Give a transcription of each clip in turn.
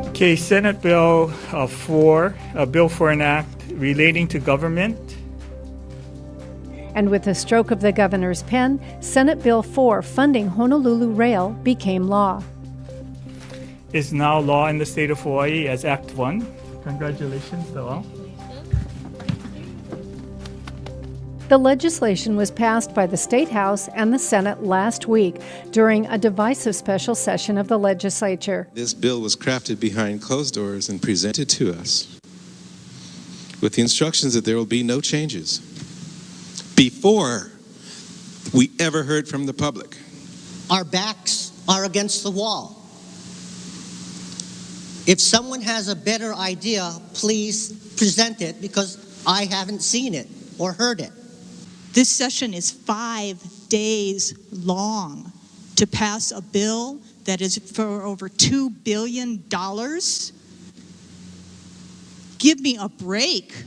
Okay, Senate Bill 4, a bill for an act relating to government. And with the stroke of the governor's pen, Senate Bill 4, funding Honolulu Rail, became law. Is now law in the state of Hawaii as Act 1. Congratulations to all. The legislation was passed by the State House and the Senate last week during a divisive special session of the legislature. This bill was crafted behind closed doors and presented to us with the instructions that there will be no changes before we ever heard from the public. Our backs are against the wall. If someone has a better idea, please present it, because I haven't seen it or heard it. This session is 5 days long to pass a bill that is for over $2 billion. Give me a break.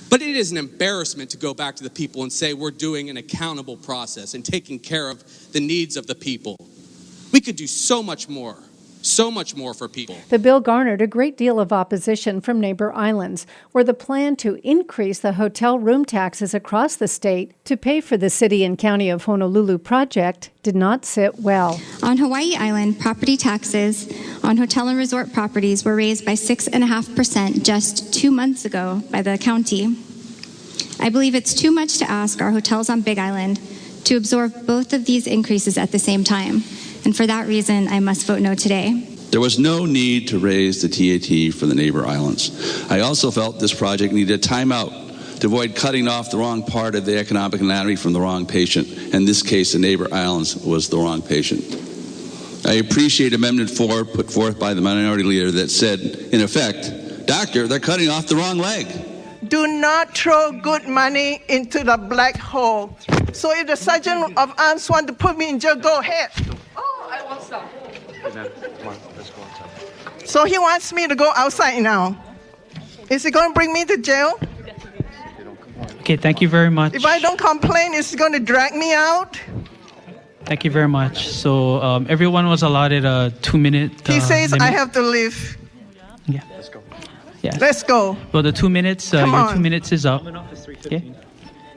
But it is an embarrassment to go back to the people and say we're doing an accountable process and taking care of the needs of the people. We could do so much more for people. The bill garnered a great deal of opposition from neighbor islands, where the plan to increase the hotel room taxes across the state to pay for the City and County of Honolulu project did not sit well. On Hawaii Island, property taxes on hotel and resort properties were raised by 6.5% just 2 months ago by the county. I believe it's too much to ask our hotels on Big Island to absorb both of these increases at the same time. And for that reason, I must vote no today. There was no need to raise the TAT for the neighbor islands. I also felt this project needed a timeout to avoid cutting off the wrong part of the economic anatomy from the wrong patient. In this case, the neighbor islands was the wrong patient. I appreciate Amendment 4 put forth by the minority leader that said, in effect, doctor, they're cutting off the wrong leg. Do not throw good money into the black hole. So if the sergeant of arms want to put me in jail, go ahead. I want some. So he wants me to go outside now. Is he going to bring me to jail? Okay, thank you very much. If I don't complain, is he going to drag me out? Thank you very much. So everyone was allotted a 2-minute He says limit. I have to leave. Yeah. Let's go. Yeah. Let's go. Well, the 2 minutes, your 2 minutes is up. Okay.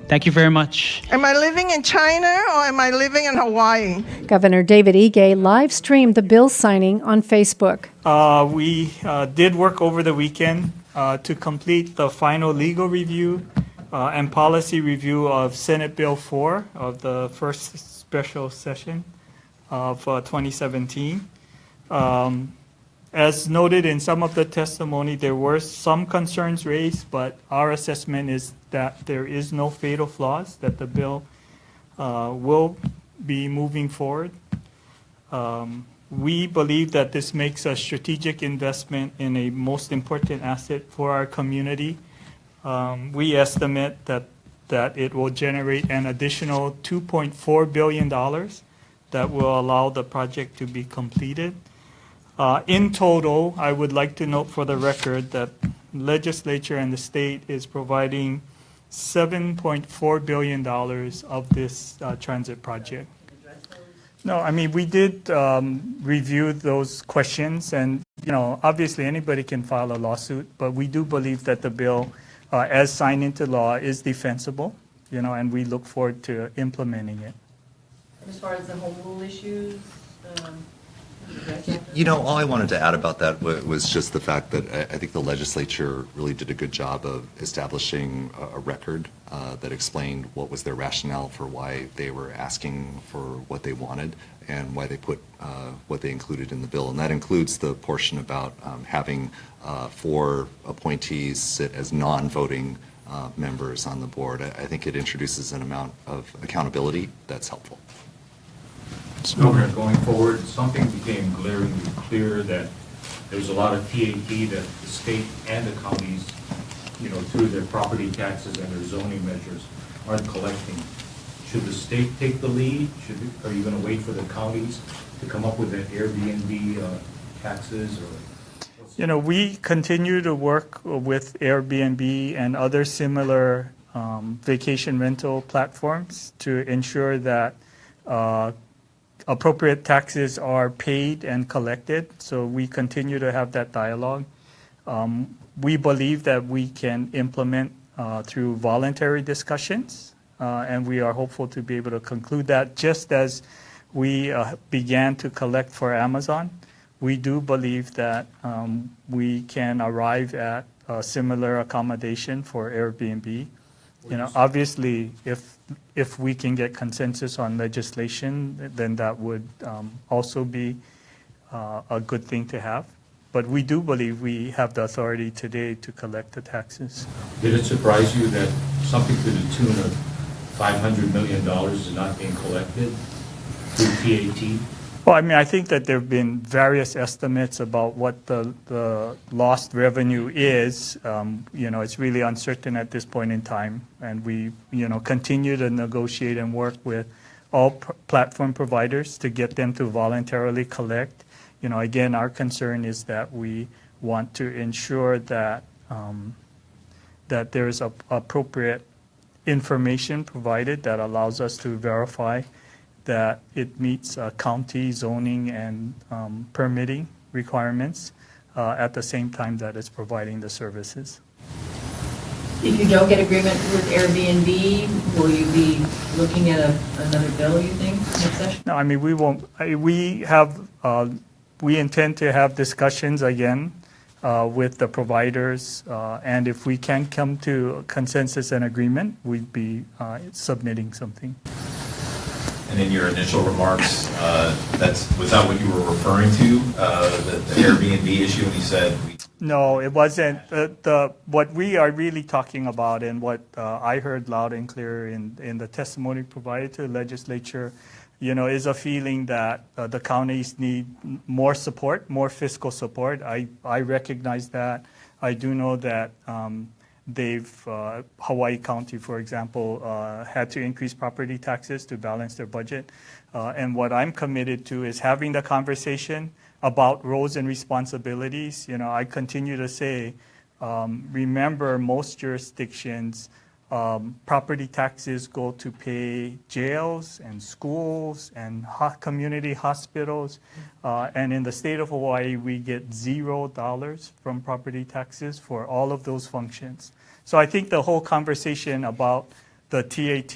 Thank you very much. Am I living in China or am I living in Hawaii? Governor David Ige live streamed the bill signing on Facebook. We did work over the weekend to complete the final legal review and policy review of Senate Bill 4 of the first special session of 2017. As noted in some of the testimony, there were some concerns raised, but our assessment is that there is no fatal flaws, that the bill will be moving forward. We believe that this makes a strategic investment in a most important asset for our community. We estimate that it will generate an additional $2.4 billion that will allow the project to be completed. In total, I would like to note for the record that legislature and the state is providing $7.4 billion of this transit project. No, I mean, we did review those questions, and, you know, obviously anybody can file a lawsuit, but we do believe that the bill, as signed into law, is defensible, you know, and we look forward to implementing it. As far as the home rule issues, you know, all I wanted to add about that was just the fact that I think the legislature really did a good job of establishing a record that explained what was their rationale for why they were asking for what they wanted and why they put what they included in the bill. And that includes the portion about having 4 appointees sit as non-voting members on the board. I think it introduces an amount of accountability that's helpful. Governor, going forward, something became glaringly clear that there was a lot of TAT that the state and the counties, you know, through their property taxes and their zoning measures, aren't collecting. Should the state take the lead? Are you going to wait for the counties to come up with the Airbnb taxes? Or you know, we continue to work with Airbnb and other similar vacation rental platforms to ensure that appropriate taxes are paid and collected. So we continue to have that dialogue. We believe that we can implement through voluntary discussions, and we are hopeful to be able to conclude that. Just as we began to collect for Amazon, we do believe that we can arrive at a similar accommodation for Airbnb. Obviously, if we can get consensus on legislation, then that would also be a good thing to have. But we do believe we have the authority today to collect the taxes. Did it surprise you that something to the tune of $500 million is not being collected through TAT? Well, I mean, I think that there have been various estimates about what the lost revenue is. It's really uncertain at this point in time, and we, continue to negotiate and work with all platform providers to get them to voluntarily collect. Again, our concern is that we want to ensure that that there is appropriate information provided that allows us to verify that it meets county zoning and permitting requirements at the same time that it's providing the services. If you don't get agreement with Airbnb, will you be looking at another bill, you think, next session? No, I mean, we won't. We intend to have discussions again with the providers, and if we can come to consensus and agreement, we'd be submitting something. And in your initial remarks, was that what you were referring to, the Airbnb issue, when you said? No, it wasn't. What we are really talking about, and what I heard loud and clear in the testimony provided to the legislature, is a feeling that the counties need more support, more fiscal support. I recognize that. I do know that Hawaii County, for example, had to increase property taxes to balance their budget. And what I'm committed to is having the conversation about roles and responsibilities. I continue to say, remember, most jurisdictions, property taxes go to pay jails and schools and community hospitals. And in the state of Hawaii, we get $0 from property taxes for all of those functions. So I think the whole conversation about the TAT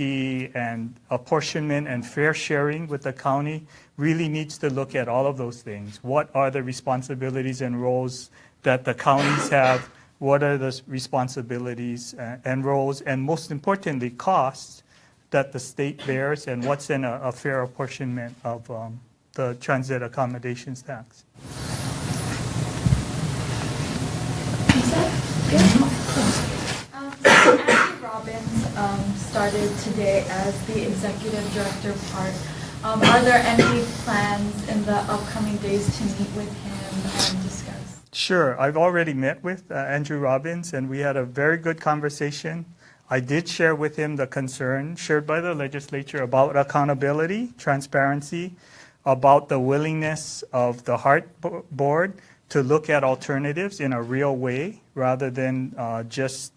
and apportionment and fair sharing with the county really needs to look at all of those things. What are the responsibilities and roles that the counties have? What are the responsibilities and roles, and most importantly, costs that the state bears, and what's in a fair apportionment of the transit accommodations tax? Andrew Robbins started today as the executive director of PART. Are there any plans in the upcoming days to meet with him and discuss? Sure. I've already met with Andrew Robbins, and we had a very good conversation. I did share with him the concern shared by the legislature about accountability, transparency, about the willingness of the HART board to look at alternatives in a real way rather than just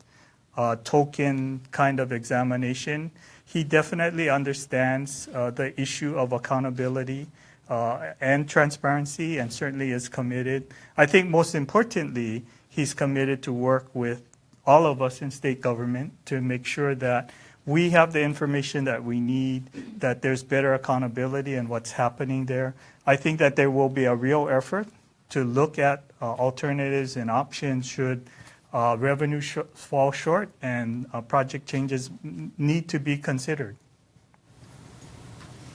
a token kind of examination. He definitely understands the issue of accountability and transparency, and certainly is committed. I think most importantly, he's committed to work with all of us in state government to make sure that we have the information that we need, that there's better accountability in what's happening there. I think that there will be a real effort to look at alternatives and options should revenue fall short and project changes need to be considered.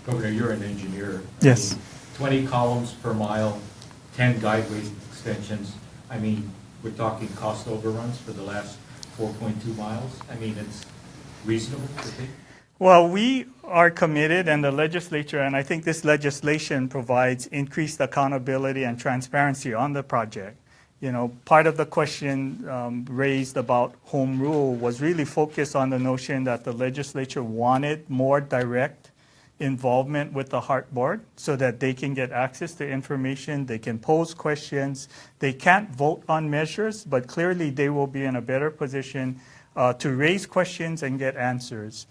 Governor, you're an engineer. Yes. 20 columns per mile, 10 guideway extensions. I mean, we're talking cost overruns for the last 4.2 miles. I mean, it's reasonable to think. Well, we are committed, and the legislature, and I think this legislation provides increased accountability and transparency on the project. Part of the question raised about home rule was really focused on the notion that the legislature wanted more direct involvement with the HART board so that they can get access to information, they can pose questions. They can't vote on measures, but clearly they will be in a better position to raise questions and get answers.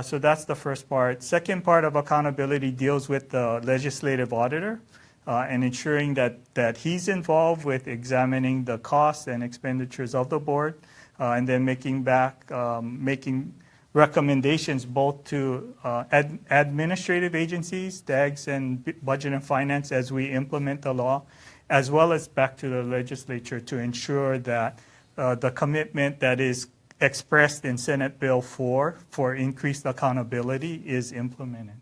So that's the first part. Second part of accountability deals with the legislative auditor and ensuring that he's involved with examining the costs and expenditures of the board, and then making recommendations both to administrative agencies, DAGs and Budget and Finance as we implement the law, as well as back to the legislature to ensure that the commitment that is expressed in Senate Bill 4 for increased accountability is implemented.